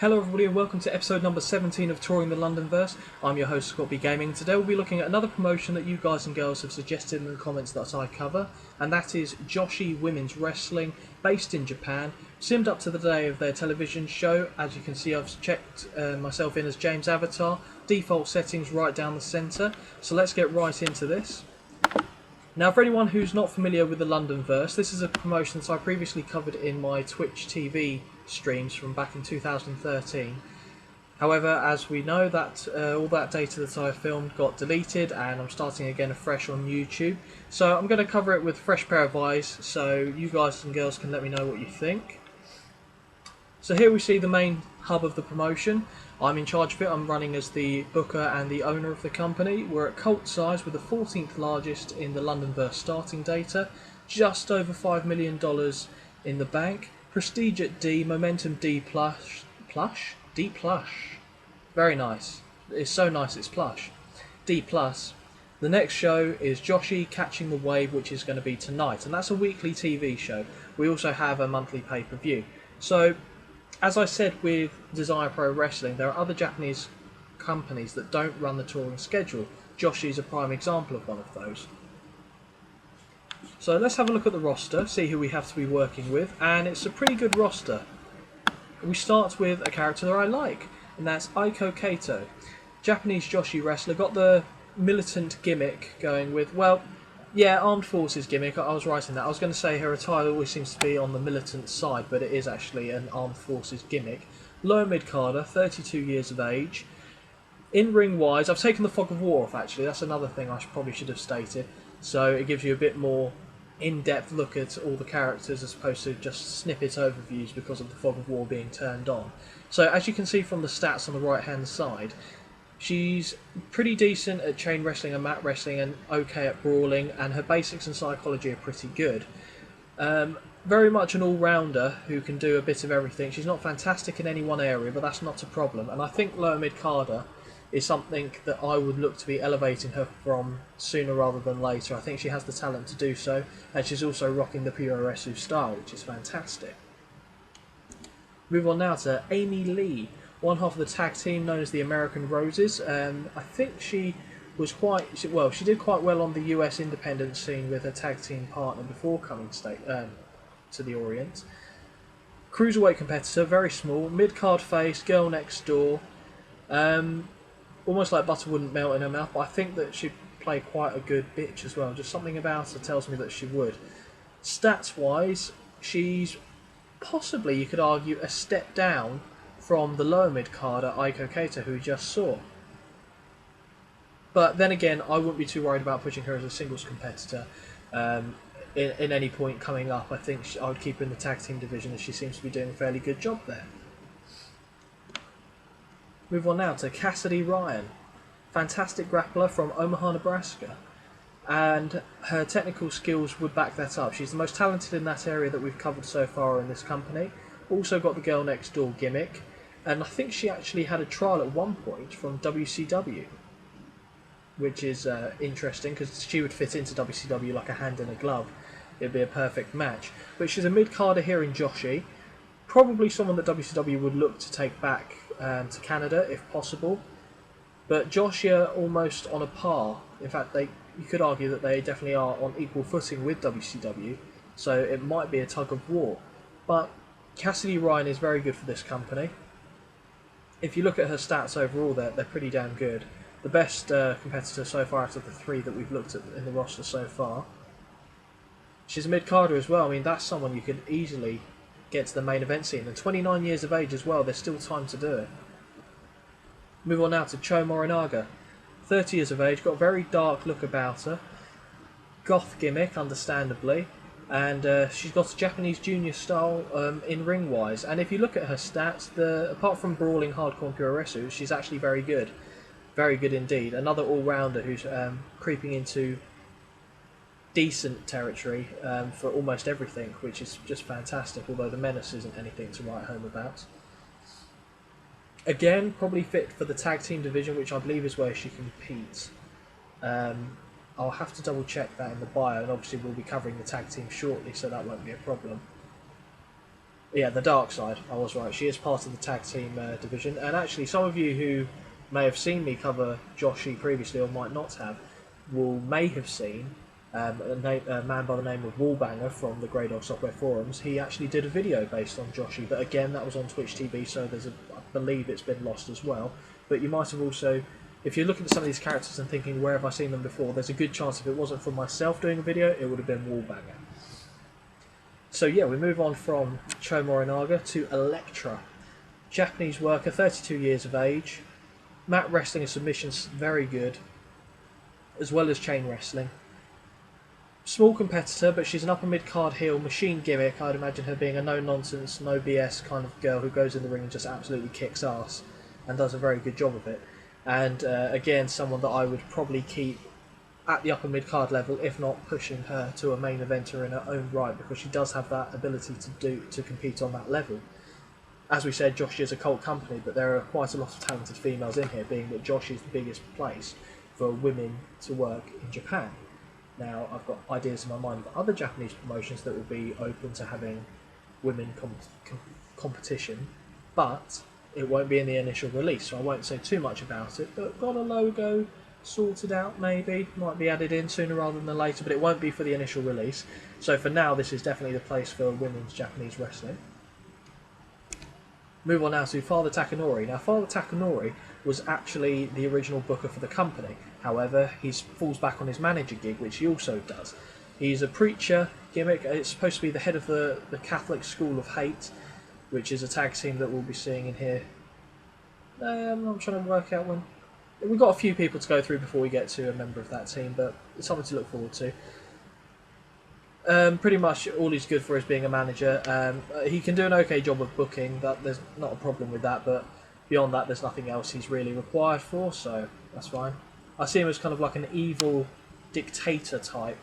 Hello everybody and welcome to episode number 17 of Touring the Londonverse. I'm your host ScottBGaming. Today we'll be looking at another promotion that you guys and girls have suggested in the comments that I cover, and that is JOSHI Women's Wrestling, based in Japan, simmed up to the day of their television show. As you can see, I've checked myself in as James' avatar, default settings right down the centre, so let's get right into this. Now, for anyone who's not familiar with the Londonverse, this is a promotion that I previously covered in my Twitch TV streams from back in 2013. However, as we know, that all that data that I filmed got deleted, and I'm starting again afresh on YouTube. So I'm going to cover it with a fresh pair of eyes, so you guys and girls can let me know what you think. So here we see the main hub of the promotion. I'm in charge of it. I'm running as the booker and the owner of the company. We're at cult size with the 14th largest in the Londonverse starting data. Just over $5 million in the bank. Prestige at D, momentum D plush. Plush? D plush. Very nice. It's so nice it's plush. D plus. The next show is JOSHI Catching the Wave, which is going to be tonight. And that's a weekly TV show. We also have a monthly pay-per-view. So, as I said with Desire Pro Wrestling, there are other Japanese companies that don't run the touring schedule. JOSHI is a prime example of one of those. So let's have a look at the roster, see who we have to be working with, and it's a pretty good roster. We start with a character that I like, and that's Aiko Kato. Japanese JOSHI wrestler, got the militant gimmick going with, well, yeah, Armed Forces gimmick, I was writing that. I was going to say her attire always seems to be on the militant side, but it is actually an Armed Forces gimmick. Lower mid-carder, 32 years of age. In-ring wise, I've taken the Fog of War off actually, that's another thing I probably should have stated. So it gives you a bit more in-depth look at all the characters as opposed to just snippet overviews because of the Fog of War being turned on. So as you can see from the stats on the right hand side, she's pretty decent at chain wrestling and mat wrestling and okay at brawling, and her basics and psychology are pretty good. Very much an all-rounder who can do a bit of everything. She's not fantastic in any one area, but that's not a problem. And I think lower mid-carder is something that I would look to be elevating her from sooner rather than later. I think she has the talent to do so, and she's also rocking the Puroresu style, which is fantastic. Move on now to Amy Lee, one half of the tag team known as the American Roses. I think she was she did quite well on the US independent scene with her tag team partner before coming to the Orient. Cruiserweight competitor, very small, mid-card face, girl next door. Almost like butter wouldn't melt in her mouth, but I think that she'd play quite a good bitch as well. Just something about her tells me that she would. Stats-wise, she's possibly, you could argue, a step down from the lower mid-carder Aiko Kato, who we just saw. But then again, I wouldn't be too worried about pushing her as a singles competitor in any point coming up. I think I would keep her in the tag team division, as she seems to be doing a fairly good job there. Move on now to Cassidy Ryan, fantastic grappler from Omaha, Nebraska, and her technical skills would back that up. She's the most talented in that area that we've covered so far in this company. Also got the girl next door gimmick, and I think she actually had a trial at one point from WCW, which is interesting because she would fit into WCW like a hand in a glove. It'd be a perfect match. But she's a mid-carder here in JOSHI, probably someone that WCW would look to take back to Canada if possible, but JOSHI are almost on a par. In fact, you could argue that they definitely are on equal footing with WCW, so it might be a tug of war. But Cassidy Ryan is very good for this company. If you look at her stats overall, they're pretty damn good. The best competitor so far out of the three that we've looked at in the roster so far. She's a mid-carder as well. I mean, that's someone you could easily get to the main event scene, and 29 years of age as well, there's still time to do it. Move on now to Cho Morinaga, 30 years of age, got a very dark look about her, goth gimmick understandably, and she's got a Japanese junior style in ring wise, and if you look at her stats, apart from brawling hardcore and puroresu, she's actually very good indeed. Another all-rounder who's creeping into decent territory for almost everything, which is just fantastic, although the menace isn't anything to write home about. Again, probably fit for the tag team division, which I believe is where she competes. I'll have to double check that in the bio, and obviously we'll be covering the tag team shortly, so that won't be a problem. Yeah, the dark side. I was right. She is part of the tag team division, and actually, some of you who may have seen me cover Joshi previously, or might not have, may have seen a man by the name of Wallbanger from the Greydogsoftware forums. He actually did a video based on Joshi, but again, that was on Twitch TV, so I believe it's been lost as well. But you might have also, if you're looking at some of these characters and thinking, where have I seen them before? There's a good chance if it wasn't from myself doing a video, it would have been Wallbanger. So yeah, we move on from Cho Morinaga to Electra. Japanese worker, 32 years of age. Mat wrestling and submissions, very good, as well as chain wrestling. Small competitor, but she's an upper mid-card heel, machine gimmick. I'd imagine her being a no-nonsense, no BS kind of girl who goes in the ring and just absolutely kicks ass and does a very good job of it. And again, someone that I would probably keep at the upper mid-card level, if not pushing her to a main eventer in her own right, because she does have that ability to compete on that level. As we said, Joshi is a cult company, but there are quite a lot of talented females in here, being that Joshi is the biggest place for women to work in Japan. Now, I've got ideas in my mind of other Japanese promotions that will be open to having women competition, but it won't be in the initial release, so I won't say too much about it. But got a logo sorted out, maybe might be added in sooner rather than later, but it won't be for the initial release. So for now, this is definitely the place for women's Japanese wrestling. Move on now to Father Takanori. Now, Father Takanori was actually the original booker for the company. However, he falls back on his manager gig, which he also does. He's a preacher gimmick. It's supposed to be the head of the Catholic School of Hate, which is a tag team that we'll be seeing in here. I'm trying to work out when. We've got a few people to go through before we get to a member of that team, but it's something to look forward to. Pretty much all he's good for is being a manager. He can do an okay job of booking, there's not a problem with that, but beyond that there's nothing else he's really required for, so that's fine. I see him as kind of like an evil dictator type,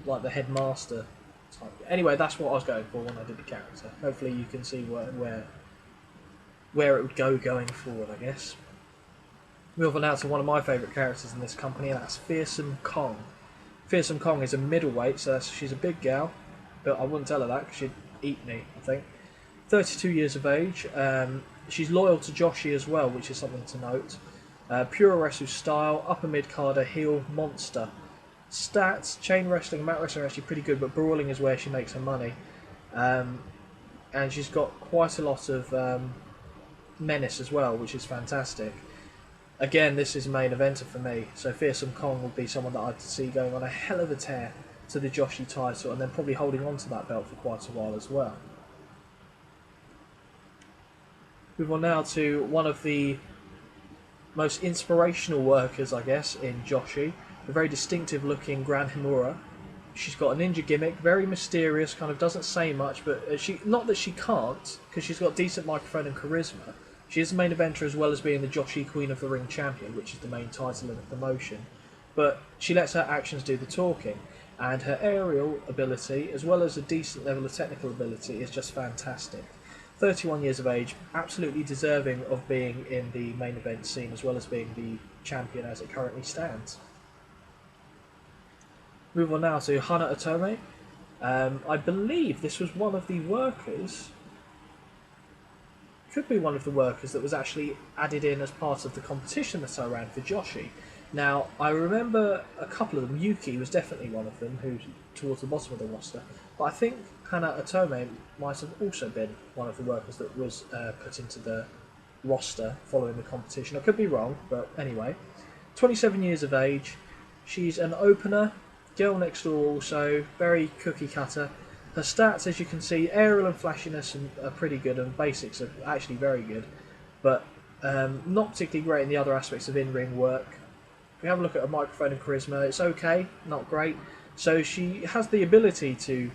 like the headmaster type. Anyway, that's what I was going for when I did the character. Hopefully you can see where it would go going forward, I guess. Move on now to one of my favourite characters in this company, and that's Fearsome Kong. Fearsome Kong is a middleweight, so she's a big gal, but I wouldn't tell her that because she'd eat me, I think. 32 years of age. She's loyal to Joshi as well, which is something to note. Pure wrestle style, upper mid-carder, heel, monster. Stats, chain wrestling and mat wrestling are actually pretty good, but brawling is where she makes her money. And she's got quite a lot of menace as well, which is fantastic. Again, this is a main eventer for me, so Fearsome Kong would be someone that I'd see going on a hell of a tear to the Joshi title, and then probably holding on to that belt for quite a while as well. Move on now to one of the most inspirational workers, I guess, in Joshi, a very distinctive looking Gran Himura. She's got a ninja gimmick, very mysterious, kind of doesn't say much, but not that she can't, because she's got decent microphone and charisma. She is the main eventer as well as being the Joshi Queen of the Ring champion, which is the main title of the promotion. But she lets her actions do the talking, and her aerial ability, as well as a decent level of technical ability, is just fantastic. 31 years of age, absolutely deserving of being in the main event scene, as well as being the champion as it currently stands. Move on now to Hana Otome. I believe this was one of the workers. Could be one of the workers that was actually added in as part of the competition that I ran for Joshi. Now, I remember a couple of them. Yuki was definitely one of them, who's towards the bottom of the roster. But I think Hana Otome might have also been one of the workers that was put into the roster following the competition. I could be wrong, but anyway. 27 years of age. She's an opener. Girl next door also. Very cookie cutter. Her stats, as you can see, aerial and flashiness are pretty good, and basics are actually very good, but not particularly great in the other aspects of in-ring work. If we have a look at her microphone and charisma, it's okay, not great. So she has the ability to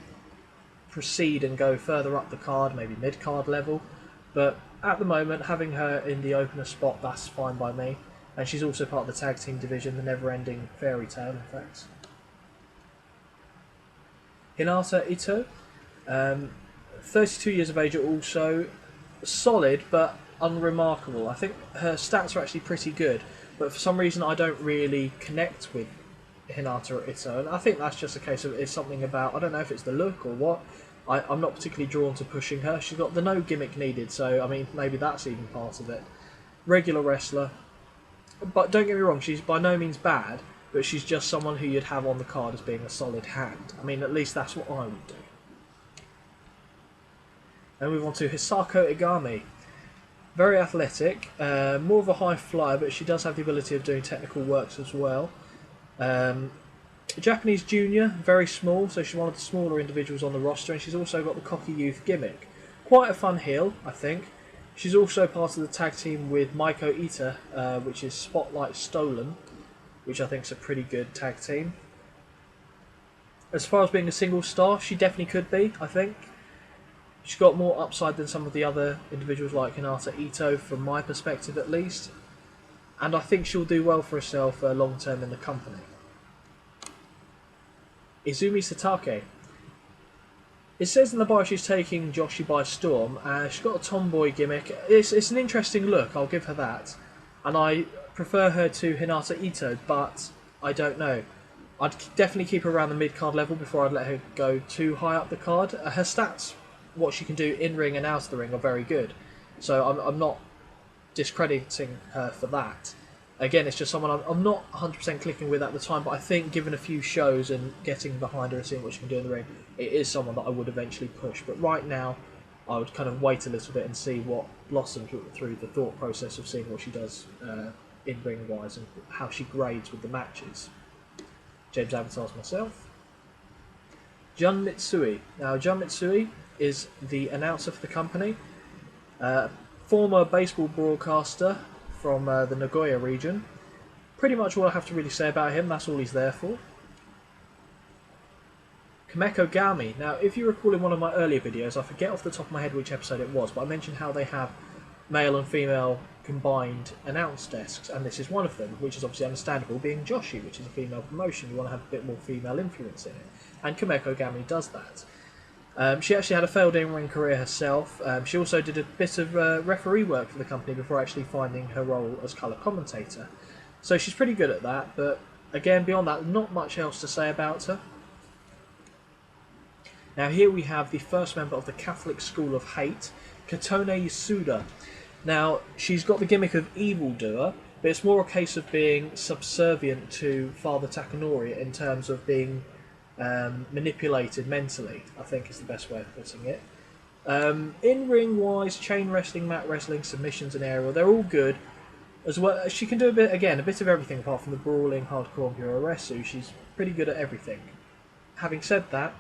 proceed and go further up the card, maybe mid-card level, but at the moment, having her in the opener spot, that's fine by me. And she's also part of the tag team division, the never-ending fairy tale, in fact. Hinata Ito, 32 years of age, also solid but unremarkable. I think her stats are actually pretty good, but for some reason I don't really connect with Hinata Ito, and I think that's just a case of it's something about, I don't know if it's the look or what, I'm not particularly drawn to pushing her. She's got the no gimmick needed, so I mean maybe that's even part of it. Regular wrestler, but don't get me wrong, she's by no means bad, but she's just someone who you'd have on the card as being a solid hand. I mean, at least that's what I would do. Then move on to Hisako Igami. Very athletic, more of a high flyer, but she does have the ability of doing technical works as well. Japanese junior, very small, so she's one of the smaller individuals on the roster, and she's also got the cocky youth gimmick. Quite a fun heel, I think. She's also part of the tag team with Maiko Ita, which is Spotlight Stolen, which I think is a pretty good tag team. As far as being a single star, she definitely could be, I think. She's got more upside than some of the other individuals like Hinata Ito, from my perspective at least. And I think she'll do well for herself long term in the company. Izumi Satake. It says in the bio she's taking Joshi by storm. She's got a tomboy gimmick. It's an interesting look, I'll give her that. And I prefer her to Hinata Ito, but I don't know. I'd definitely keep her around the mid-card level before I'd let her go too high up the card. Her stats, what she can do in-ring and out of the ring, are very good. So I'm not discrediting her for that. Again, it's just someone I'm not 100% clicking with at the time, but I think given a few shows and getting behind her and seeing what she can do in the ring, it is someone that I would eventually push. But right now, I would kind of wait a little bit and see what blossoms through the thought process of seeing what she does in-ring wise and how she grades with the matches. James avatars myself. Jun Mitsui. Now, Jun Mitsui is the announcer for the company. Former baseball broadcaster from the Nagoya region. Pretty much all I have to really say about him, that's all he's there for. Kameko Gami. Now, if you recall in one of my earlier videos, I forget off the top of my head which episode it was, but I mentioned how they have male and female combined announce desks, and this is one of them, which is obviously understandable, being Joshi, which is a female promotion. You want to have a bit more female influence in it, and Kameko Gami does that. She actually had a failed in-ring career herself. She also did a bit of referee work for the company before actually finding her role as colour commentator. So she's pretty good at that, but again, beyond that, not much else to say about her. Now here we have the first member of the Catholic School of Hate, Katone Yasuda. Now, she's got the gimmick of evildoer, but it's more a case of being subservient to Father Takanori in terms of being manipulated mentally, I think is the best way of putting it. In-ring wise, chain wrestling, mat wrestling, submissions and aerial, they're all good. As well, she can do a bit of everything apart from the brawling, hardcore and puroresu. She's pretty good at everything. Having said that,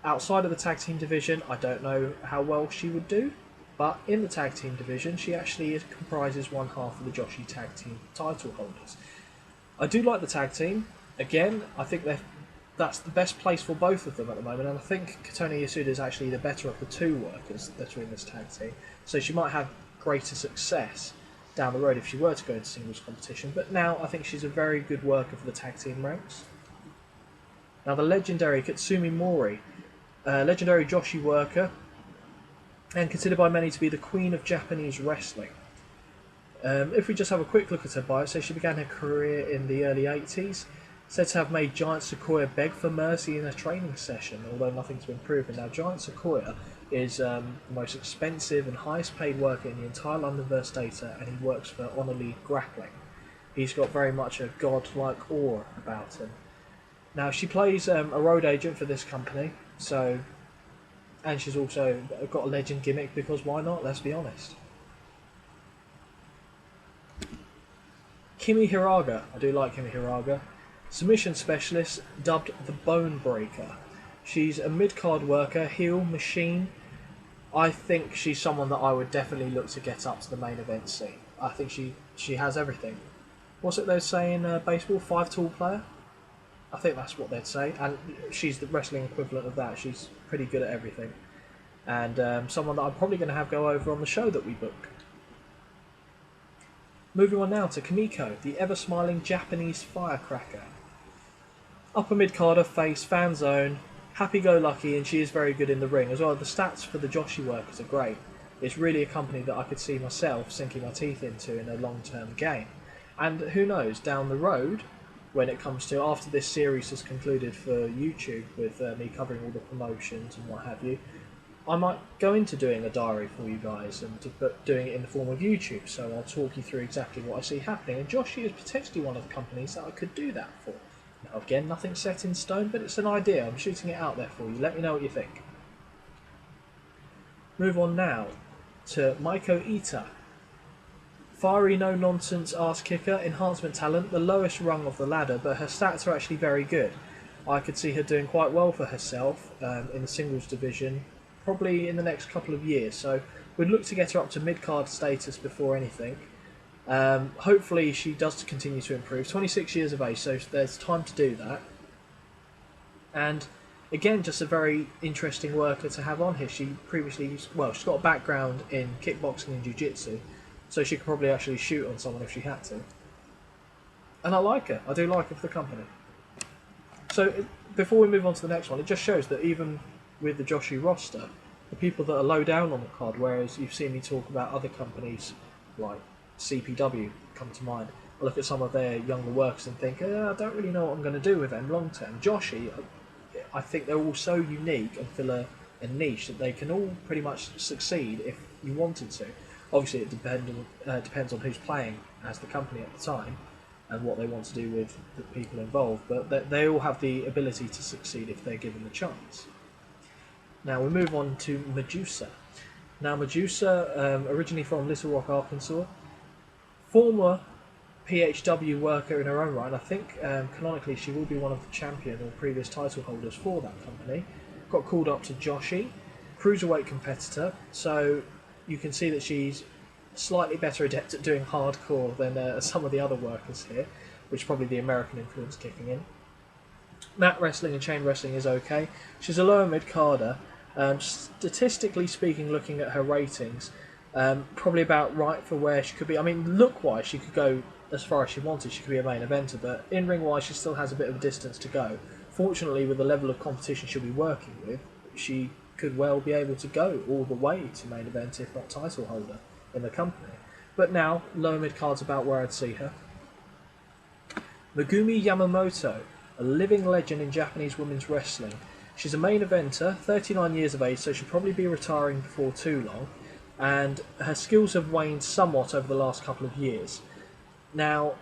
outside of the tag team division, I don't know how well she would do, but in the tag team division, she actually comprises one half of the Joshi tag team title holders. I do like the tag team. Again, I think that's the best place for both of them at the moment, and I think Katone Yasuda is actually the better of the two workers that are in this tag team, so she might have greater success down the road if she were to go into singles competition, but now I think she's a very good worker for the tag team ranks. Now the legendary Katsumi Mori, legendary Joshi worker, and considered by many to be the queen of Japanese wrestling. If we just have a quick look at her bio, it says she began her career in the early 80s, said to have made Giant Sequoia beg for mercy in a training session, although nothing's been proven. Now, Giant Sequoia is the most expensive and highest paid worker in the entire Londonverse data, and he works for Honor League Grappling. He's got very much a godlike aura about him. Now, she plays a road agent for this company, and she's also got a legend gimmick, because why not, let's be honest. Kimi Hiraga. I do like Kimi Hiraga. Submission specialist, dubbed the Bone Breaker. She's a mid-card worker, heel, machine. I think she's someone that I would definitely look to get up to the main event scene. I think she has everything. What's it they'd say in baseball? 5-tool player? I think that's what they'd say, and she's the wrestling equivalent of that. She's pretty good at everything, and someone that I'm probably going to have go over on the show that we book. Moving on now to Kamiko, the ever-smiling Japanese firecracker. Upper mid-carder, face, fan zone, happy-go-lucky, and she is very good in the ring as well. The stats for the Joshi workers are great. It's really a company that I could see myself sinking my teeth into in a long-term game. And who knows, down the road, when it comes to, after this series has concluded for YouTube with me covering all the promotions and what have you, I might go into doing a diary for you guys and doing it in the form of YouTube. So I'll talk you through exactly what I see happening. And JOSHI is potentially one of the companies that I could do that for. Now again, nothing set in stone, but it's an idea. I'm shooting it out there for you. Let me know what you think. Move on now to Maiko Ita. Fiery, no-nonsense ass kicker, enhancement talent, the lowest rung of the ladder, but her stats are actually very good. I could see her doing quite well for herself in the singles division, probably in the next couple of years. So we'd look to get her up to mid-card status before anything. Hopefully she does continue to improve. 26 years of age, so there's time to do that. And again, just a very interesting worker to have on here. She previously, well, she's got a background in kickboxing and jiu-jitsu, so she could probably actually shoot on someone if she had to. And I like her. I do like her for the company. So before we move on to the next one, it just shows that even with the JOSHI roster, the people that are low down on the card, whereas you've seen me talk about other companies like CPW come to mind, I look at some of their younger workers and think, I don't really know what I'm going to do with them long term. JOSHI, I think they're all so unique and fill a niche that they can all pretty much succeed if you wanted to. Obviously, it depends on who's playing as the company at the time and what they want to do with the people involved, but they all have the ability to succeed if they're given the chance. Now we move on to Medusa. Now Medusa, originally from Little Rock, Arkansas, former PHW worker in her own right, and I think canonically she will be one of the champion or previous title holders for that company. Got called up to JOSHI, cruiserweight competitor, so you can see that she's slightly better adept at doing hardcore than some of the other workers here, which is probably the American influence kicking in. Mat wrestling and chain wrestling is okay. She's a lower mid-carder. Statistically speaking, looking at her ratings, probably about right for where she could be. I mean, look-wise, she could go as far as she wanted. She could be a main eventer, but in-ring-wise, she still has a bit of a distance to go. Fortunately, with the level of competition she'll be working with, she could well be able to go all the way to main event, if not title holder, in the company. But now, lower mid-card's about where I'd see her. Megumi Yamamoto, a living legend in Japanese women's wrestling. She's a main eventer, 39 years of age, so she'll probably be retiring before too long, and her skills have waned somewhat over the last couple of years. Now,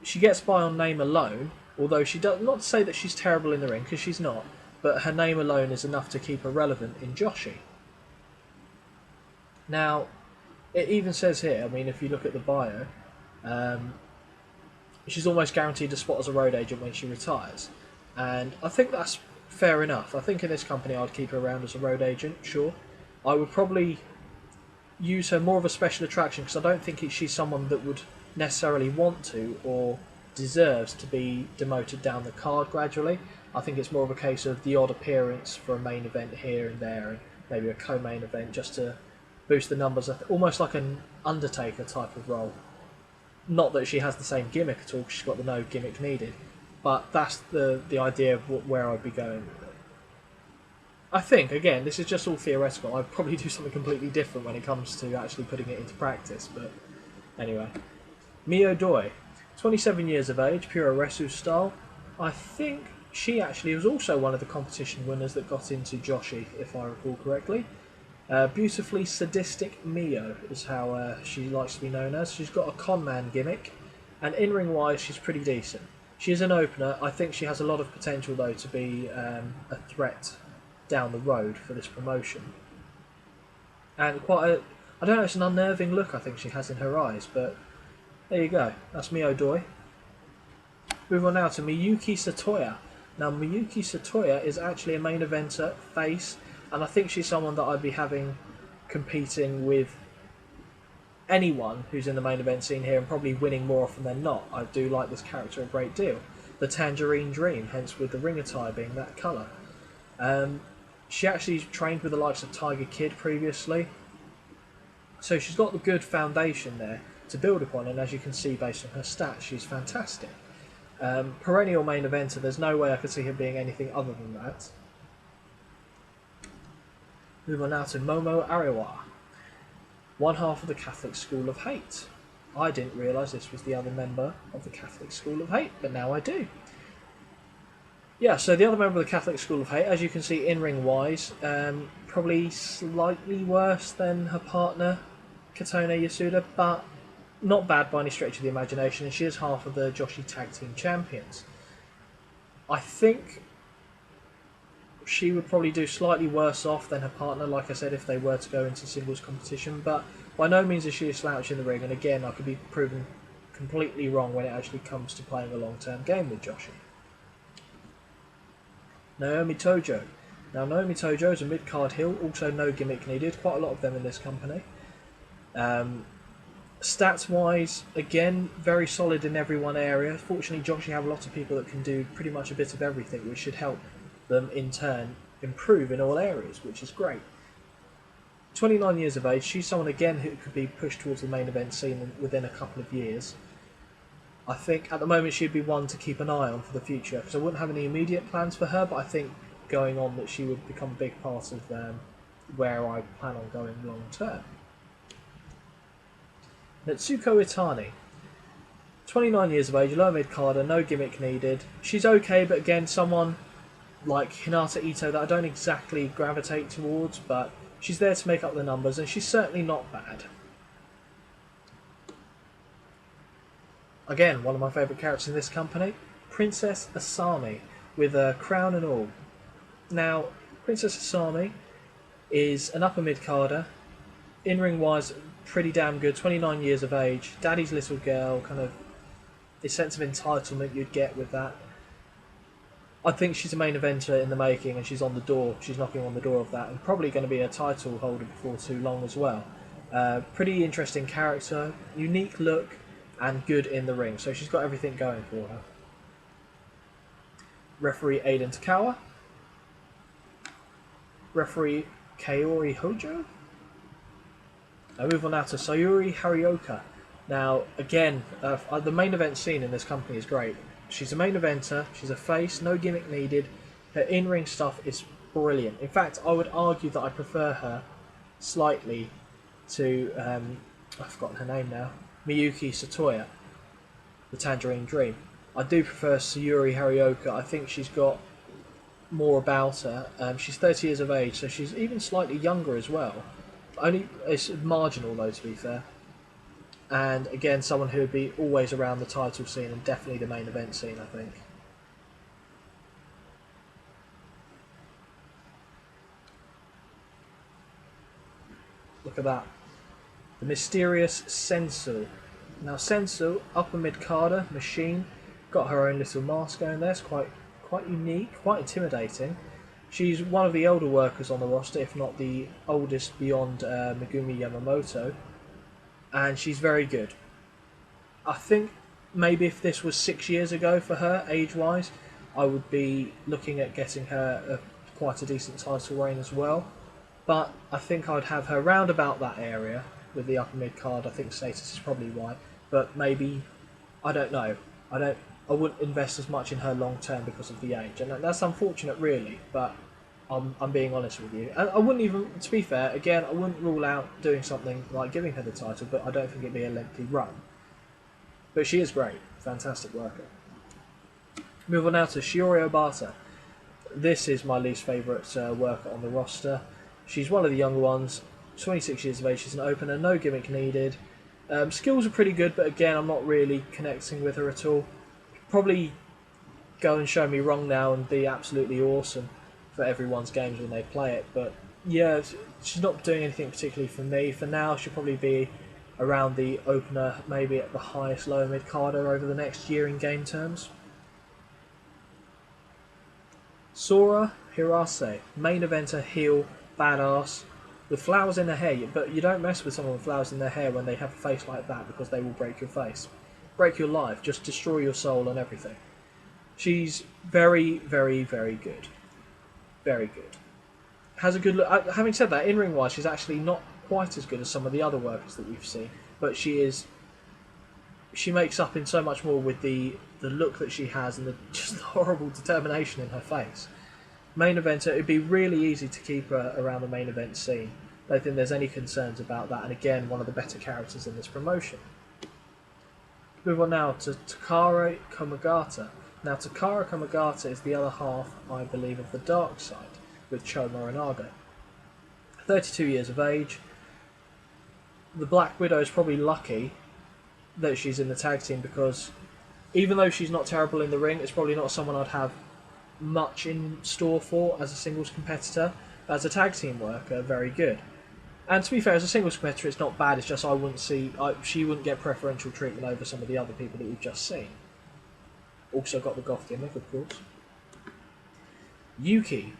she gets by on name alone, although she does not to say that she's terrible in the ring, because she's not, but her name alone is enough to keep her relevant in JOSHI. Now, it even says here, I mean, if you look at the bio, she's almost guaranteed a spot as a road agent when she retires. And I think that's fair enough. I think in this company I'd keep her around as a road agent, sure. I would probably use her more of a special attraction, because I don't think she's someone that would necessarily want to or deserves to be demoted down the card gradually. I think it's more of a case of the odd appearance for a main event here and there, and maybe a co-main event just to boost the numbers, almost like an Undertaker type of role. Not that she has the same gimmick at all, because she's got the no gimmick needed, but that's the idea of where I'd be going with it. I think, again, this is just all theoretical. I'd probably do something completely different when it comes to actually putting it into practice, but anyway. Mio Doi, 27 years of age, pure Resu style. I think she actually was also one of the competition winners that got into JOSHI, if I recall correctly. Beautifully sadistic Mio is how she likes to be known as. She's got a conman gimmick, and in-ring wise she's pretty decent. She is an opener. I think she has a lot of potential though to be a threat down the road for this promotion. And I don't know, it's an unnerving look I think she has in her eyes, but there you go. That's Mio Doi. Move on now to Miyuki Satoya. Now Miyuki Satoya is actually a main eventer face, and I think she's someone that I'd be having competing with anyone who's in the main event scene here, and probably winning more often than not. I do like this character a great deal. The Tangerine Dream, hence with the ring attire being that colour. She actually trained with the likes of Tiger Kid previously, so she's got the good foundation there to build upon, and as you can see based on her stats, she's fantastic. Perennial main eventer, there's no way I could see her being anything other than that. Move on now to Momo Arewa, one half of the Catholic School of Hate. I didn't realise this was the other member of the Catholic School of Hate, but now I do. Yeah, so the other member of the Catholic School of Hate, as you can see in-ring wise, probably slightly worse than her partner, Katone Yasuda, but not bad by any stretch of the imagination, and she is half of the Joshi Tag Team Champions. I think she would probably do slightly worse off than her partner, like I said, if they were to go into singles competition, but by no means is she a slouch in the ring, and again, I could be proven completely wrong when it actually comes to playing a long-term game with Joshi. Naomi Tojo. Now, Naomi Tojo is a mid-card heel, also no gimmick needed, quite a lot of them in this company. Stats-wise, again, very solid in every one area. Fortunately, Joshi have a lot of people that can do pretty much a bit of everything, which should help them, in turn, improve in all areas, which is great. 29 years of age, she's someone, again, who could be pushed towards the main event scene within a couple of years. I think at the moment she'd be one to keep an eye on for the future, because I wouldn't have any immediate plans for her, but I think going on that she would become a big part of where I plan on going long term. Natsuko Itani, 29 years of age, low mid-carder, no gimmick needed. She's okay, but again, someone like Hinata Ito that I don't exactly gravitate towards, but she's there to make up the numbers, and she's certainly not bad. Again, one of my favourite characters in this company, Princess Asami, with a crown and all. Now, Princess Asami is an upper mid-carder, in-ring wise pretty damn good, 29 years of age, daddy's little girl, kind of the sense of entitlement you'd get with that. I think she's a main eventer in the making, and she's on the door, she's knocking on the door of that, and probably going to be a title holder before too long as well. Pretty interesting character, unique look, and good in the ring, so she's got everything going for her. Referee Aiden Takawa. Referee Kaori Hojo. Now move on now to Sayuri Harioka. Now again, the main event scene in this company is great. She's a main eventer, she's a face, no gimmick needed. Her in-ring stuff is brilliant. In fact, I would argue that I prefer her slightly to, I've forgotten her name now, Miyuki Satoya, the Tangerine Dream. I do prefer Sayuri Harioka. I think she's got more about her. She's 30 years of age, so she's even slightly younger as well. It's marginal though, to be fair. And again, someone who would be always around the title scene and definitely the main event scene, I think. Look at that. The mysterious Sensu. Now Sensu, upper mid-carder, machine, got her own little mask going there. It's quite unique, quite intimidating. She's one of the older workers on the roster, if not the oldest beyond Megumi Yamamoto. And she's very good. I think maybe if this was 6 years ago for her, age-wise, I would be looking at getting her quite a decent title reign as well. But I think I'd have her round about that area with the upper mid card. I think status is probably why. But maybe, I don't know. I wouldn't invest as much in her long term because of the age, and that's unfortunate, really. But I'm being honest with you. And I wouldn't even, to be fair, again, I wouldn't rule out doing something like giving her the title, but I don't think it'd be a lengthy run. But she is great, fantastic worker. Move on now to Shiori Obata. This is my least favourite worker on the roster. She's one of the younger ones, 26 years of age, she's an opener, no gimmick needed. Skills are pretty good, but again, I'm not really connecting with her at all. Probably go and show me wrong now and be absolutely awesome for everyone's games when they play it, but yeah, she's not doing anything particularly for me. For now, she'll probably be around the opener, maybe at the highest lower mid-carder over the next year in game terms. Sora Hirase, main eventer, heel, badass, with flowers in their hair, but you don't mess with someone with flowers in their hair when they have a face like that, because they will break your face. Break your life, just destroy your soul and everything. She's very, very, very good. Very good. Has a good look. Having said that, in-ring wise, she's actually not quite as good as some of the other workers that we've seen, but she makes up in so much more with the look that she has and just the horrible determination in her face. Main eventer, it'd be really easy to keep her around the main event scene. I don't think there's any concerns about that, and again, one of the better characters in this promotion. Move on now to Takara Komagata. Now, Takara Komagata is the other half, I believe, of the dark side, with Cho Morinaga. 32 years of age. The Black Widow is probably lucky that she's in the tag team, because even though she's not terrible in the ring, it's probably not someone I'd have much in store for as a singles competitor. As a tag team worker, very good. And to be fair, as a singles competitor, it's not bad. It's just she wouldn't get preferential treatment over some of the other people that we've just seen. Also got the goth gimmick, of course. Yuki.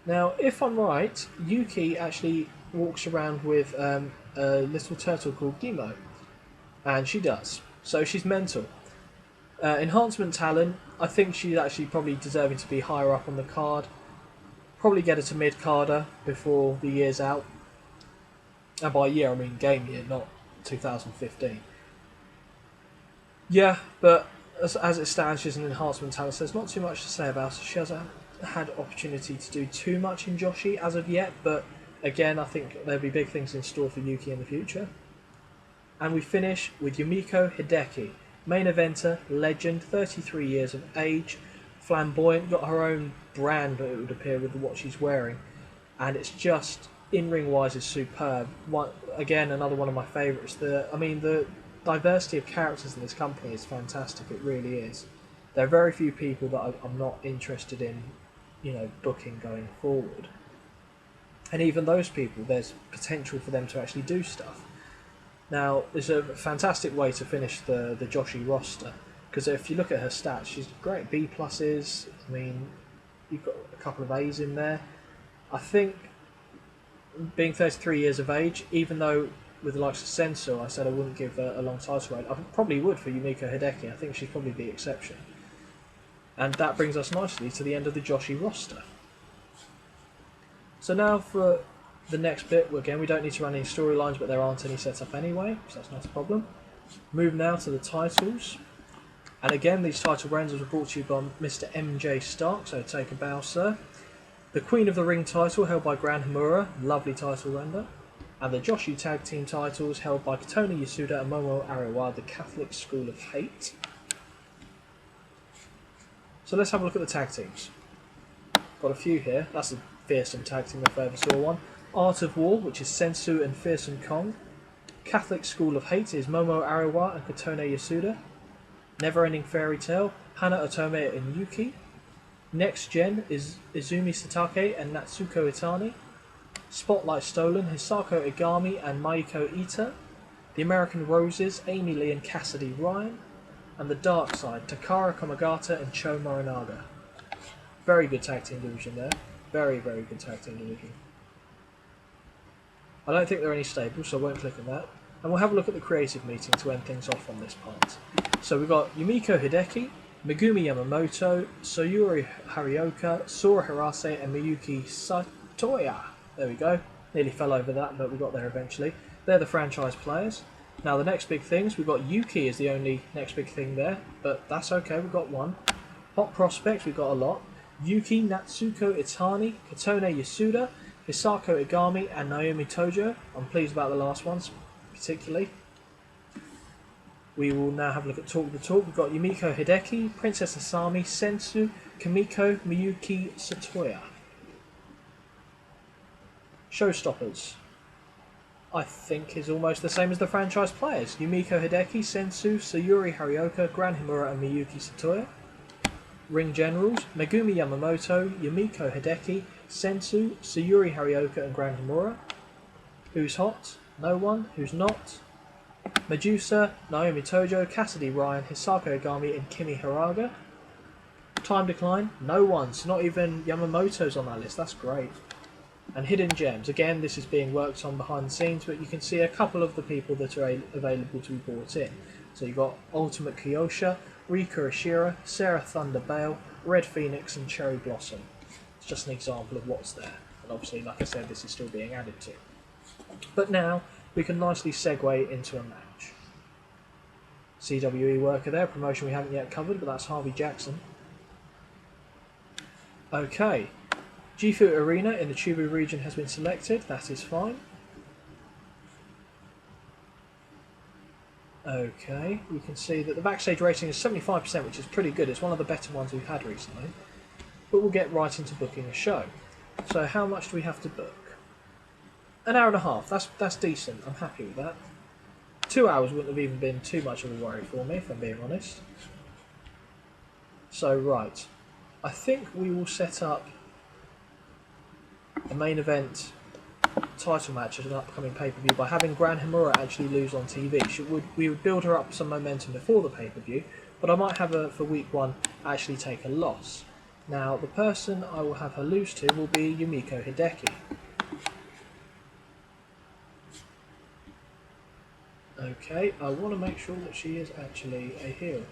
Now, if I'm right, Yuki actually walks around with a little turtle called Gimo. And she does. So she's mental. Enhancement talent, I think she's actually probably deserving to be higher up on the card. Probably get her to mid-carder before the year's out. And by year, I mean game year, not 2015. Yeah, but as it stands, she's an enhancement talent, so there's not too much to say about her. She hasn't had opportunity to do too much in Joshi as of yet, but again, I think there'll be big things in store for Yuki in the future. And we finish with Yumiko Hideki. Main eventer, legend, 33 years of age, flamboyant, got her own brand, it would appear, with what she's wearing. And it's just, in-ring wise, is superb. Again, another one of my favourites. The diversity of characters in this company is fantastic, it really is. There are very few people that I'm not interested in, booking going forward. And even those people, there's potential for them to actually do stuff. Now, there's a fantastic way to finish the Joshi roster, because if you look at her stats, she's great. B pluses, I mean, you've got a couple of A's in there. I think, being 33 years of age, even though with the likes of Senso, I said I wouldn't give a long title reign, I probably would for Yumiko Hideki. I think she's probably the exception. And that brings us nicely to the end of the Joshi roster. So now for the next bit, again, we don't need to run any storylines, but there aren't any set up anyway, so that's not a problem. Move now to the titles. And again, these title reigns were brought to you by Mr. MJ Stark, so take a bow, sir. The Queen of the Ring title held by Gran Hamura, lovely title render. And the Joshi Tag Team titles held by Katona Yasuda and Momo Arewa, the Catholic School of Hate. So let's have a look at the tag teams. Got a few here. That's a fearsome tag team if I ever saw one. Art of War, which is Sensu and Fearsome Kong. Catholic School of Hate is Momo Arewa and Katona Yasuda. Never Ending Fairy Tale, Hana Otome and Yuki. Next Gen is Izumi Satake and Natsuko Itani. Spotlight Stolen, Hisako Igami and Maiko Ita. The American Roses, Amy Lee and Cassidy Ryan. And the Dark Side, Takara Komagata and Cho Morinaga. Very good tag team division there. Very, very good tag team division. I don't think there are any stables, so I won't click on that. And we'll have a look at the creative meeting to end things off on this part. So we've got Yumiko Hideki, Megumi Yamamoto, Sayuri Harioka, Sora Hirase and Miyuki Satoya. There we go. Nearly fell over that, but we got there eventually. They're the franchise players. Now the next big things, we've got Yuki is the only next big thing there, but that's okay, we've got one. Hot prospects, we've got a lot. Yuki, Natsuko Itani, Katone Yasuda, Hisako Igami and Naomi Tojo. I'm pleased about the last ones, particularly. We will now have a look at Talk the Talk. We've got Yumiko Hideki, Princess Asami, Sensu, Kamiko, Miyuki, Satoya. Showstoppers, I think, is almost the same as the franchise players. Yumiko Hideki, Sensu, Sayuri Harioka, Gran Himura and Miyuki Satoya. Ring Generals, Megumi Yamamoto, Yumiko Hideki, Sensu, Sayuri Harioka and Gran Himura. Who's hot? No one. Who's not? Medusa, Naomi Tojo, Cassidy Ryan, Hisako Igami and Kimi Haraga. Time Decline? No one. So not even Yamamoto's on that list. That's great. And Hidden Gems. Again, this is being worked on behind the scenes, but you can see a couple of the people that are available to be brought in. So you've got Ultimate Kyosha, Rika Ashira, Sarah Thunder Bale, Red Phoenix and Cherry Blossom. It's just an example of what's there. And obviously, like I said, this is still being added to. But now, we can nicely segue into a match. CWE worker there, promotion we haven't yet covered, but that's Harvey Jackson. Okay, Gifu Arena in the Chubu region has been selected, that is fine. Okay, we can see that the backstage rating is 75%, which is pretty good. It's one of the better ones we've had recently. But we'll get right into booking a show. So how much do we have to book? An hour and a half. That's decent. I'm happy with that. 2 hours wouldn't have even been too much of a worry for me, if I'm being honest. So, right. I think we will set up a main event title match at an upcoming pay-per-view by having Gran Himura actually lose on TV. We would build her up some momentum before the pay-per-view, but I might have her for week 1 actually take a loss. Now, the person I will have her lose to will be Yumiko Hideki. Okay, I want to make sure that she is actually a heel.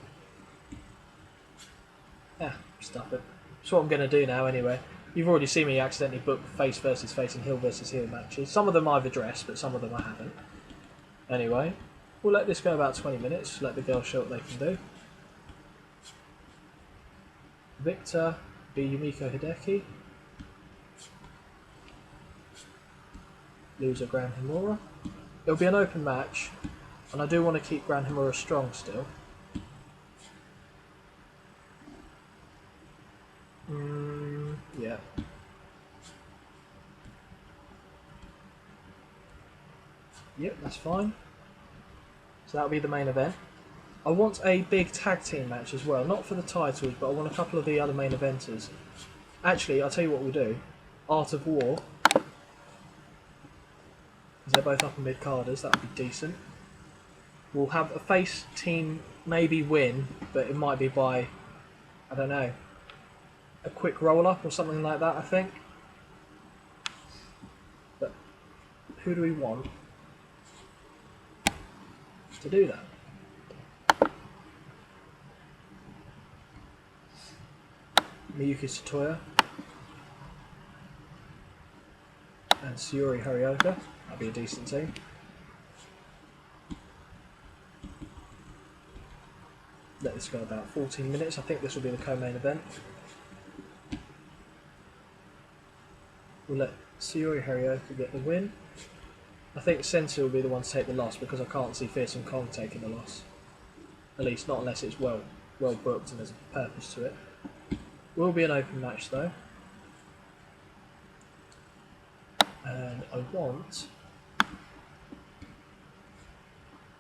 Ah, stop it. That's what I'm going to do now anyway. You've already seen me accidentally book face versus face and heel versus heel matches. Some of them I've addressed, but some of them I haven't. Anyway, we'll let this go about 20 minutes, let the girls show what they can do. Victor be Yumiko Hideki. Loser Gran Himura. It'll be an open match, and I do want to keep Gran Himura strong still. Yeah. Yep, that's fine. So that'll be the main event. I want a big tag team match as well, not for the titles, but I want a couple of the other main eventers. Actually, I'll tell you what we'll do. Art of War, because they're both upper mid-carders, that would be decent. We'll have a face team maybe win, but it might be by, I don't know, a quick roll-up or something like that, I think. But who do we want to do that? Miyuki Satoya and Sayuri Harioka. That'd be a decent team. Let this go about 14 minutes. I think this will be the co-main event. We'll let Sayuri Harioka get the win. I think Sensei will be the one to take the loss because I can't see Fearsome Kong taking the loss. At least not unless it's well booked and there's a purpose to it. Will be an open match though. And I want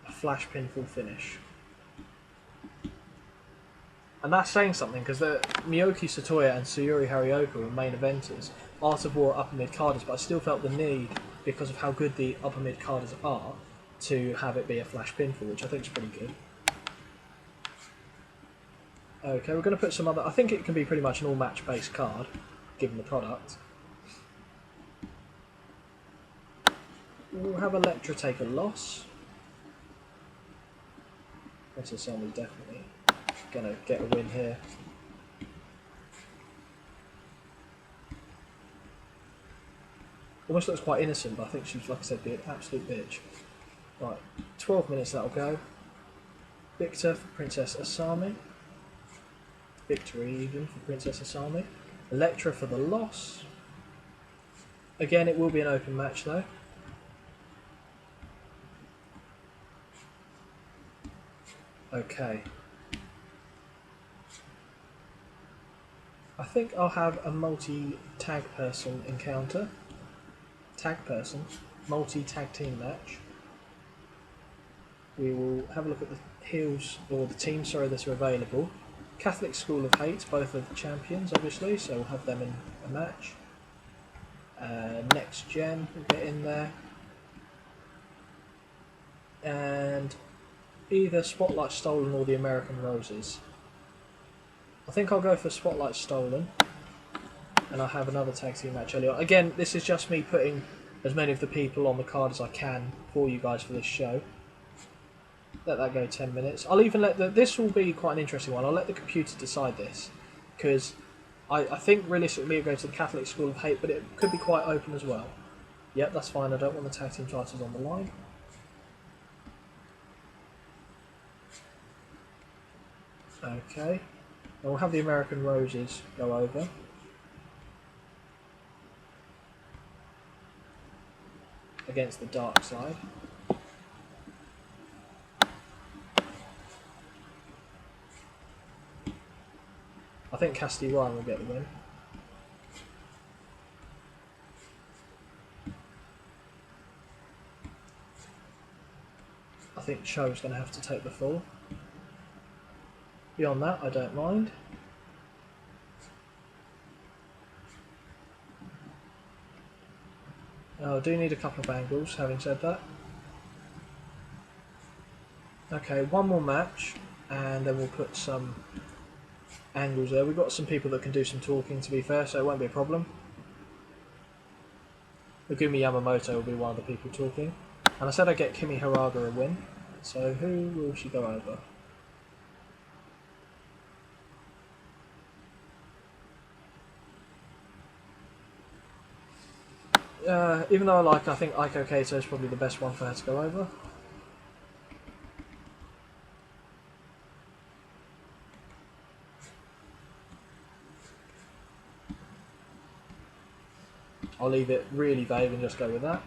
a flash pinfall finish. And that's saying something because the Miyoki Satoya and Sayuri Harioka were main eventers. Art of War upper mid carders, but I still felt the need, because of how good the upper mid carders are, to have it be a flash pinfall, which I think is pretty good. Okay, we're going to put some other... I think it can be pretty much an all-match based card, given the product. We'll have Elektra take a loss. Princess Army's definitely going to get a win here. Almost looks quite innocent, but I think she's, like I said, be an absolute bitch. Right, 12 minutes that'll go. Victor for Princess Asami. Victory even for Princess Asami. Elektra for the loss. Again, it will be an open match though. Okay. I think I'll have a multi-tag person encounter. Tag person. Multi-tag team match. We will have a look at the heels, or the teams, sorry, that are available. Catholic School of Hate, both are the champions, obviously, so we'll have them in a match. Next Gen will get in there. And either Spotlight Stolen or the American Roses. I think I'll go for Spotlight Stolen. And I'll have another tag team match earlier on. Again, this is just me putting as many of the people on the card as I can for you guys for this show. Let that go 10 minutes. I'll even let this will be quite an interesting one. I'll let the computer decide this, because I think realistically it'll go to the Catholic School of Hate, but it could be quite open as well. Yep, that's fine. I don't want the tag team titles on the line. Okay. And we'll have the American Roses go over. Against the Dark Side. I think Cassidy Ryan will get the win. I think Cho's going to have to take the fall. Beyond that, I don't mind. I do need a couple of angles, having said that. Okay, one more match, and then we'll put some angles there. We've got some people that can do some talking, to be fair, so it won't be a problem. Megumi Yamamoto will be one of the people talking. And I said I'd get Kimi Haraga a win, so who will she go over? Even though I think Aiko Kato is probably the best one for her to go over. I'll leave it really vague and just go with that.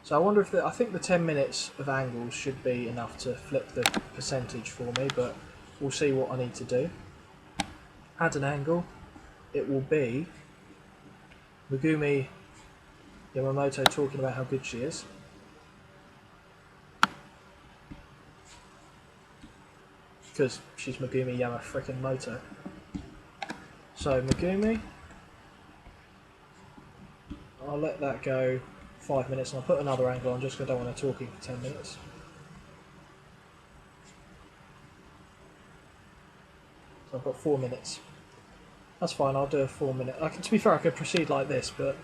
So I wonder if I think the 10 minutes of angles should be enough to flip the percentage for me, but we'll see what I need to do. Add an angle. It will be Megumi Yamamoto talking about how good she is. Because she's Megumi Yama-frickin-Moto. So Megumi, I'll let that go 5 minutes, and I'll put another angle on just because I don't want her talking for 10 minutes. So I've got 4 minutes. That's fine, I'll do a 4 minute. To be fair, I could proceed like this, but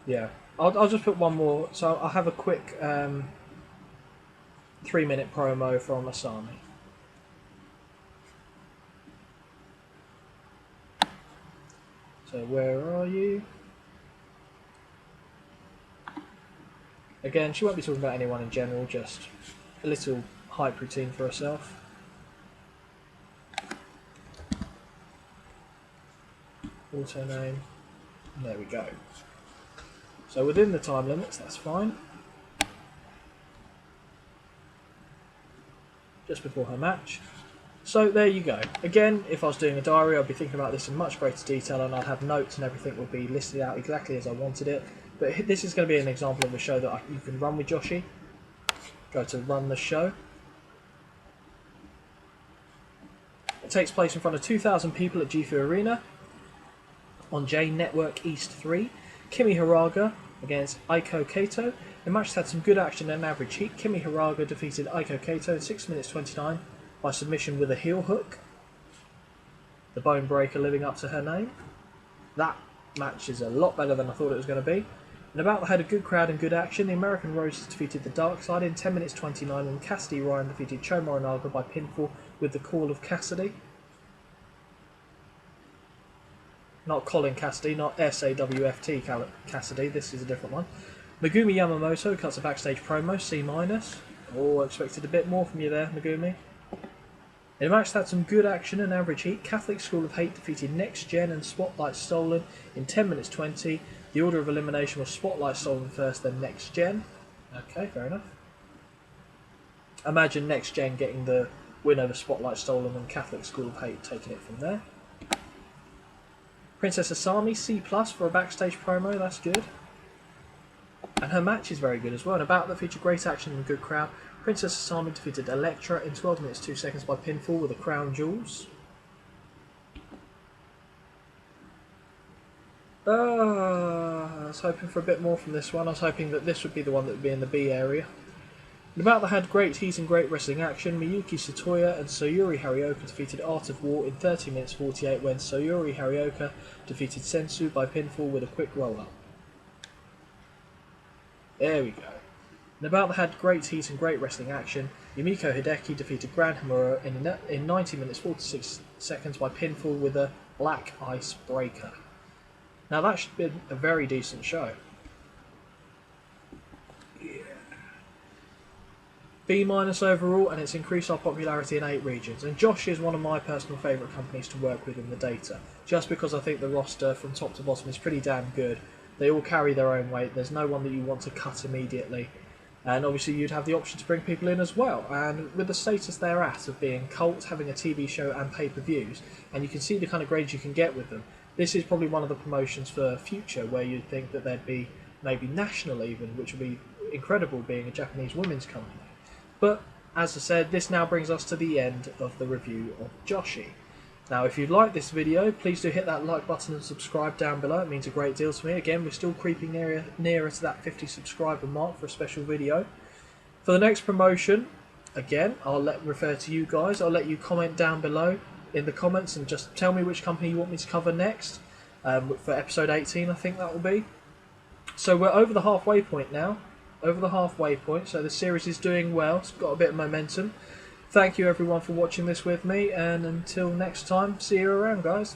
yeah, I'll just put one more. So I'll have a quick 3-minute promo from Asami. So where are you? Again, she won't be talking about anyone in general, just a little hype routine for herself. Auto name. And there we go. So within the time limits, that's fine. Just before her match. So there you go. Again, if I was doing a diary, I'd be thinking about this in much greater detail, and I'd have notes and everything would be listed out exactly as I wanted it. But this is going to be an example of a show that you can run with Joshi. Go to run the show. It takes place in front of 2,000 people at Gifu Arena on J Network East 3. Kimi Haraga against Aiko Kato. The match had some good action and average heat. Kimi Haraga defeated Aiko Kato in 6 minutes 29 by submission with a heel hook. The bone breaker living up to her name. That match is a lot better than I thought it was going to be. And about that had a good crowd and good action. The American Roses defeated the Dark Side in 10 minutes 29, and Cassidy Ryan defeated Cho Morinaga by pinfall with the Call of Cassidy. Not Colin Cassidy, not SAWFT Cassidy, this is a different one. Megumi Yamamoto cuts a backstage promo, C-. Oh, I expected a bit more from you there, Megumi. In a match that had some good action and average heat, Catholic School of Hate defeated Next Gen and Spotlight Stolen in 10 minutes 20. The order of elimination was Spotlight Stolen first, then Next Gen. Okay, fair enough. Imagine Next Gen getting the win over Spotlight Stolen and Catholic School of Hate taking it from there. Princess Asami, C+ for a backstage promo, that's good. And her match is very good as well. And about that featured great action and a good crowd. Princess Asami defeated Elektra in 12 minutes 2 seconds by pinfall with the crown jewels. I was hoping for a bit more from this one. I was hoping that this would be the one that would be in the B area. And about that had great heat and great wrestling action. Miyuki Satoya and Sayuri Harioka defeated Art of War in 30 minutes 48 when Sayuri Harioka defeated Sensu by pinfall with a quick roll-up. There we go. And about that had great heat and great wrestling action. Yumiko Hideki defeated Gran Hamura in 90 minutes 46 seconds by pinfall with a Black Ice Breaker. Now that should have been a very decent show. B- overall, and it's increased our popularity in 8 regions. And JOSHI is one of my personal favourite companies to work with in the data, just because I think the roster from top to bottom is pretty damn good. They all carry their own weight. There's no one that you want to cut immediately. And obviously you'd have the option to bring people in as well. And with the status they're at of being cult, having a TV show and pay-per-views, and you can see the kind of grades you can get with them, this is probably one of the promotions for future where you'd think that there'd be maybe national even, which would be incredible being a Japanese women's company. But as I said, this now brings us to the end of the review of JOSHI. Now, if you've liked this video, please do hit that like button and subscribe down below. It means a great deal to me. Again, we're still creeping nearer to that 50 subscriber mark for a special video. For the next promotion, again, I'll refer to you guys. I'll let you comment down below in the comments and just tell me which company you want me to cover next. For episode 18, I think that will be. So we're over the halfway point now. Over the halfway point, so the series is doing well. It's got a bit of momentum. Thank you everyone for watching this with me, and until next time, see you around, guys.